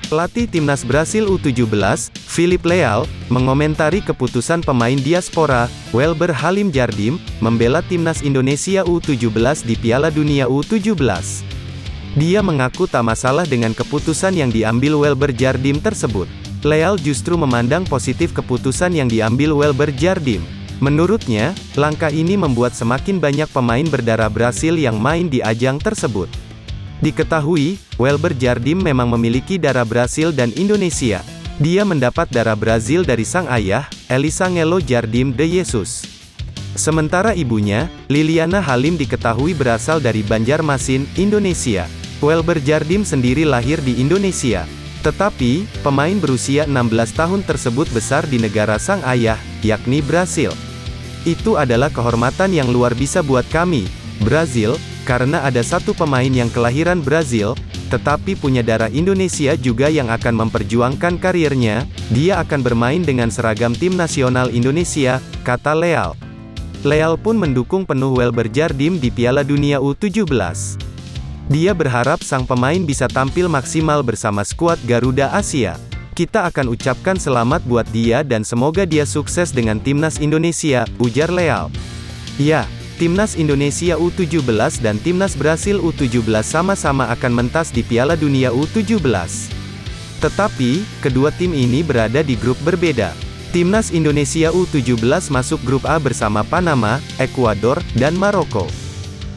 Pelatih Timnas Brasil U17, Filipe Leal, mengomentari keputusan pemain diaspora, Welber Halim Djardim, membela Timnas Indonesia U17 di Piala Dunia U17. Dia mengaku tak masalah dengan keputusan yang diambil Welber Djardim tersebut. Leal justru memandang positif keputusan yang diambil Welber Djardim. Menurutnya, langkah ini membuat semakin banyak pemain berdarah Brasil yang main di ajang tersebut. Diketahui, Welber Djardim memang memiliki darah Brasil dan Indonesia. Dia mendapat darah Brazil dari sang ayah, Elisangelo Djardim de Jesus. Sementara ibunya, Liliana Halim diketahui berasal dari Banjarmasin, Indonesia. Welber Djardim sendiri lahir di Indonesia. Tetapi, pemain berusia 16 tahun tersebut besar di negara sang ayah, yakni Brasil. Itu adalah kehormatan yang luar biasa buat kami, Brasil, karena ada satu pemain yang kelahiran Brazil, tetapi punya darah Indonesia juga yang akan memperjuangkan karirnya. Dia akan bermain dengan seragam tim nasional Indonesia, kata Leal. Leal pun mendukung penuh Welber Djardim di Piala Dunia U17. Dia berharap sang pemain bisa tampil maksimal bersama skuad Garuda Asia. Kita akan ucapkan selamat buat dia dan semoga dia sukses dengan Timnas Indonesia, ujar Leal. Ya, Timnas Indonesia U17 dan Timnas Brasil U17 sama-sama akan mentas di Piala Dunia U17. Tetapi, kedua tim ini berada di grup berbeda. Timnas Indonesia U17 masuk grup A bersama Panama, Ekuador, dan Maroko.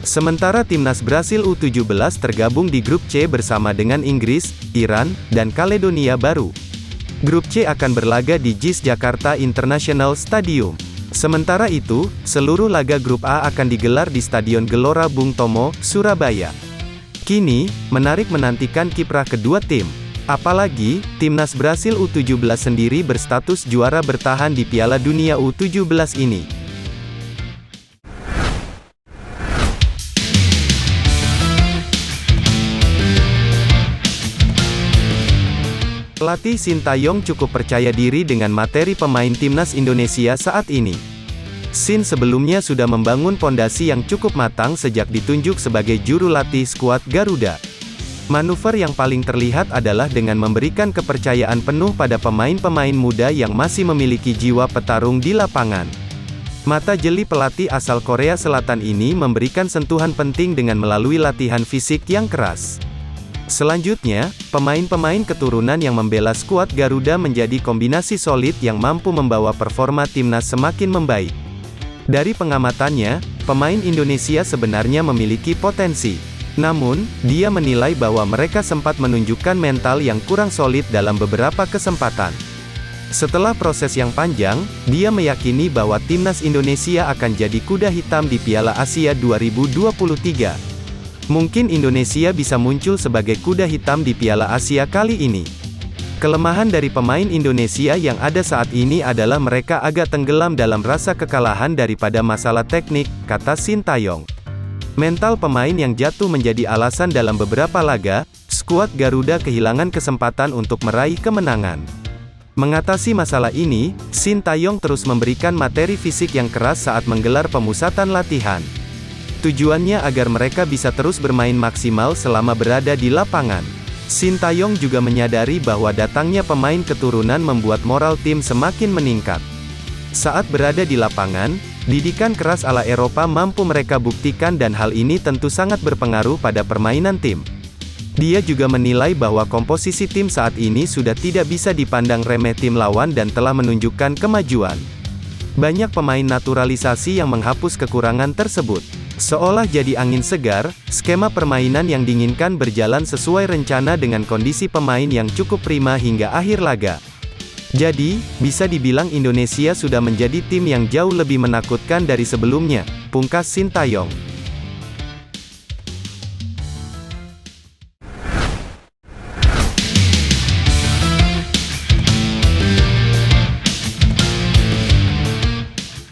Sementara Timnas Brasil U17 tergabung di grup C bersama dengan Inggris, Iran, dan Kaledonia Baru. Grup C akan berlaga di JIS Jakarta International Stadium. Sementara itu, seluruh laga grup A akan digelar di Stadion Gelora Bung Tomo, Surabaya. Kini, menarik menantikan kiprah kedua tim. Apalagi, Timnas Brasil U17 sendiri berstatus juara bertahan di Piala Dunia U17 ini. Pelatih Sintayong cukup percaya diri dengan materi pemain Timnas Indonesia saat ini. Sin sebelumnya sudah membangun pondasi yang cukup matang sejak ditunjuk sebagai juru latih skuad Garuda. Manuver yang paling terlihat adalah dengan memberikan kepercayaan penuh pada pemain-pemain muda yang masih memiliki jiwa petarung di lapangan. Mata jeli pelatih asal Korea Selatan ini memberikan sentuhan penting dengan melalui latihan fisik yang keras. Selanjutnya, pemain-pemain keturunan yang membela skuad Garuda menjadi kombinasi solid yang mampu membawa performa timnas semakin membaik. Dari pengamatannya, pemain Indonesia sebenarnya memiliki potensi. Namun, dia menilai bahwa mereka sempat menunjukkan mental yang kurang solid dalam beberapa kesempatan. Setelah proses yang panjang, dia meyakini bahwa timnas Indonesia akan jadi kuda hitam di Piala Asia 2023. Mungkin Indonesia bisa muncul sebagai kuda hitam di Piala Asia kali ini. Kelemahan dari pemain Indonesia yang ada saat ini adalah mereka agak tenggelam dalam rasa kekalahan daripada masalah teknik, kata Sintayong. Mental pemain yang jatuh menjadi alasan dalam beberapa laga, skuad Garuda kehilangan kesempatan untuk meraih kemenangan. Mengatasi masalah ini, Sintayong terus memberikan materi fisik yang keras saat menggelar pemusatan latihan. Tujuannya agar mereka bisa terus bermain maksimal selama berada di lapangan. Sintayong juga menyadari bahwa datangnya pemain keturunan membuat moral tim semakin meningkat. Saat berada di lapangan, didikan keras ala Eropa mampu mereka buktikan dan hal ini tentu sangat berpengaruh pada permainan tim. Dia juga menilai bahwa komposisi tim saat ini sudah tidak bisa dipandang remeh tim lawan dan telah menunjukkan kemajuan. Banyak pemain naturalisasi yang menghapus kekurangan tersebut. Seolah jadi angin segar, skema permainan yang diinginkan berjalan sesuai rencana dengan kondisi pemain yang cukup prima hingga akhir laga. Jadi, bisa dibilang Indonesia sudah menjadi tim yang jauh lebih menakutkan dari sebelumnya, pungkas Sintayong.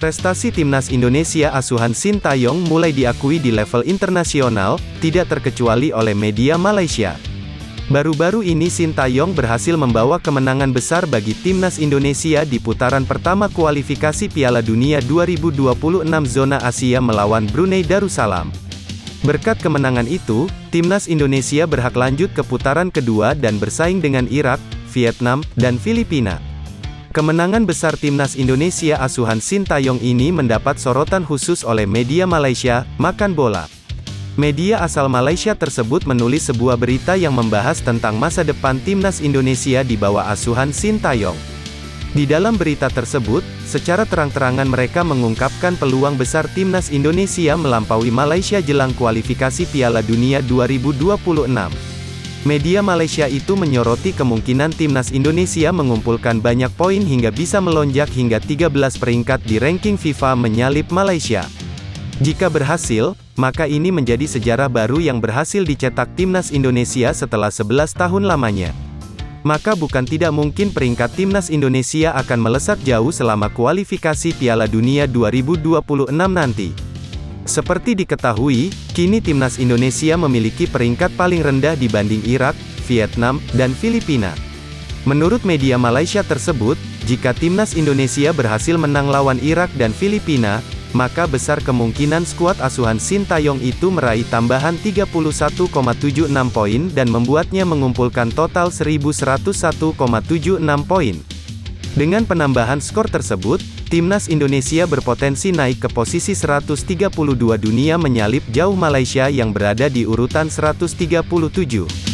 Prestasi Timnas Indonesia asuhan Sintayong mulai diakui di level internasional, tidak terkecuali oleh media Malaysia. Baru-baru ini Sintayong berhasil membawa kemenangan besar bagi Timnas Indonesia di putaran pertama kualifikasi Piala Dunia 2026 zona Asia melawan Brunei Darussalam. Berkat kemenangan itu, timnas Indonesia berhak lanjut ke putaran kedua dan bersaing dengan Irak, Vietnam, dan Filipina. Kemenangan besar timnas Indonesia asuhan Sintayong ini mendapat sorotan khusus oleh media Malaysia, Makan Bola. Media asal Malaysia tersebut menulis sebuah berita yang membahas tentang masa depan timnas Indonesia di bawah asuhan Sintayong. Di dalam berita tersebut, secara terang-terangan mereka mengungkapkan peluang besar timnas Indonesia melampaui Malaysia jelang kualifikasi Piala Dunia 2026. Media Malaysia itu menyoroti kemungkinan timnas Indonesia mengumpulkan banyak poin hingga bisa melonjak hingga 13 peringkat di ranking FIFA menyalip Malaysia. Jika berhasil, maka ini menjadi sejarah baru yang berhasil dicetak timnas Indonesia setelah 11 tahun lamanya. Maka bukan tidak mungkin peringkat timnas Indonesia akan melesat jauh selama kualifikasi Piala Dunia 2026 nanti. Seperti diketahui, kini timnas Indonesia memiliki peringkat paling rendah dibanding Irak, Vietnam, dan Filipina. Menurut media Malaysia tersebut, jika timnas Indonesia berhasil menang lawan Irak dan Filipina, maka besar kemungkinan skuad asuhan Sintayong itu meraih tambahan 31,76 poin dan membuatnya mengumpulkan total 1101,76 poin. Dengan penambahan skor tersebut, timnas Indonesia berpotensi naik ke posisi 132 dunia menyalip jauh Malaysia yang berada di urutan 137.